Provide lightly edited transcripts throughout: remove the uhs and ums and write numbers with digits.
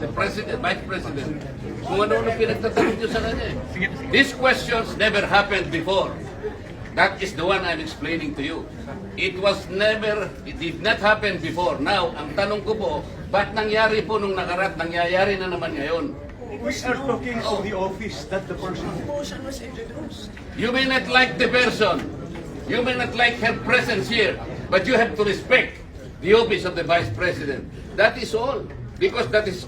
the President, Vice President, kung ano-ano pinagtatanong nyo sa kanya. These questions never happened before. That is the one I'm explaining to you. It did not happen before. Now, ang tanong ko po, ba't nangyari po nung nakarat, nangyayari na naman ngayon? We are talking of the office, not the person. Motion was introduced. You may not like the person, you may not like her presence here, but you have to respect the office of the Vice President. That is all. Because that is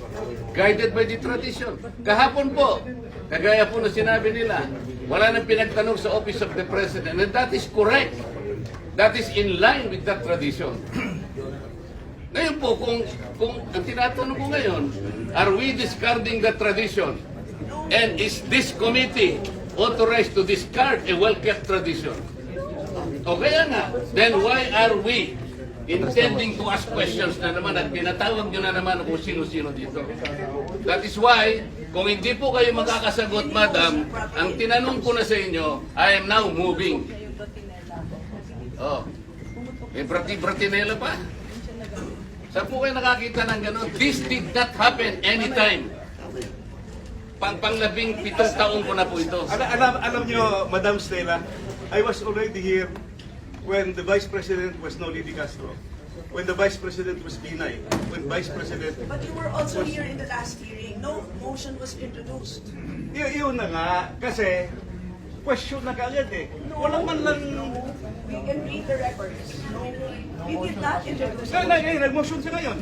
guided by the tradition. Kahapon po, kagaya po na sinabi nila, wala nang pinagtanong sa office of the President. And that is correct. That is in line with that tradition. Ngayon po, kung ang tinatanong ko ngayon, are we discarding the tradition? And is this committee authorized to discard a well-kept tradition? O kaya nga, then why are we intending to ask questions na naman at pinatawag nyo na naman kung sino-sino dito? That is why, kung hindi po kayo makakasagot, madam, ang tinanong ko na sa inyo, I am now moving. Oh, may bratinela pa? Saan po kayo nakakita ng gano'n? This did not happen anytime. Panglabing 7 taon ko na po ito. Alam nyo, Madam Stella, I was already here when the Vice President was Noli Di Castro, when the Vice President was Binay, when Vice President... But you were also here in the last hearing. No motion was introduced. Yun na nga, kasi question na kaagad eh. Walang man lang... We can read the records. We did not introduce. Nag-motion siya ngayon.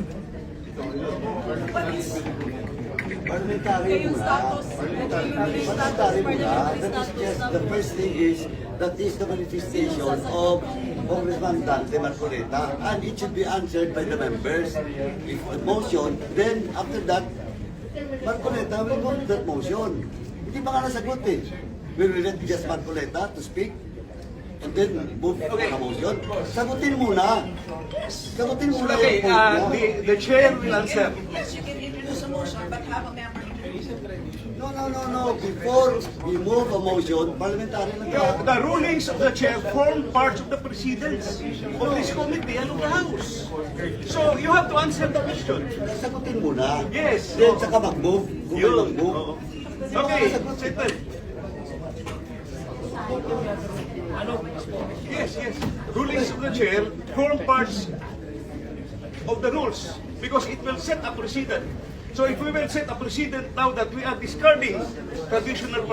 What is... Parliamentary muna. Parliamentary muna. The first thing is that is the manifestation of Congressman Dante Marcoleta, and it should be answered by the members. If the motion, then after that, Marcoleta will go to that motion. Hindi pa nga nasagot eh. Will we let just Marcoleta to speak? And then move to the motion? Sagutin muna. Sagutin muna Okay, yung point niya. the chair will answer. Yes, you can introduce a motion, but have a member introduce it. No. Before we move a motion, parliamentary lang tayo. The rulings of the chair form part of the proceedings of this committee and of the House. So you have to answer the question. Sagutin muna. Yes. Then saka mag-move. Kung may Yun. mag-move. Oo. Okay, settle. Yes. Rulings of the chair form parts of the rules because it will set a precedent. So if we will set a precedent now that we are discarding traditional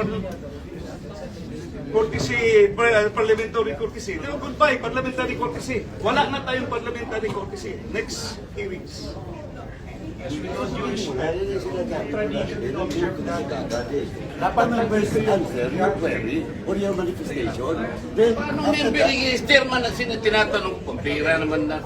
parliamentary courtesy, then goodbye parliamentary courtesy. Wala na tayong parliamentary courtesy. Next hearings. Dapat members answer your query or your manifestation. Then, Anong member is chairman na tinatanong ko? Pira naman na.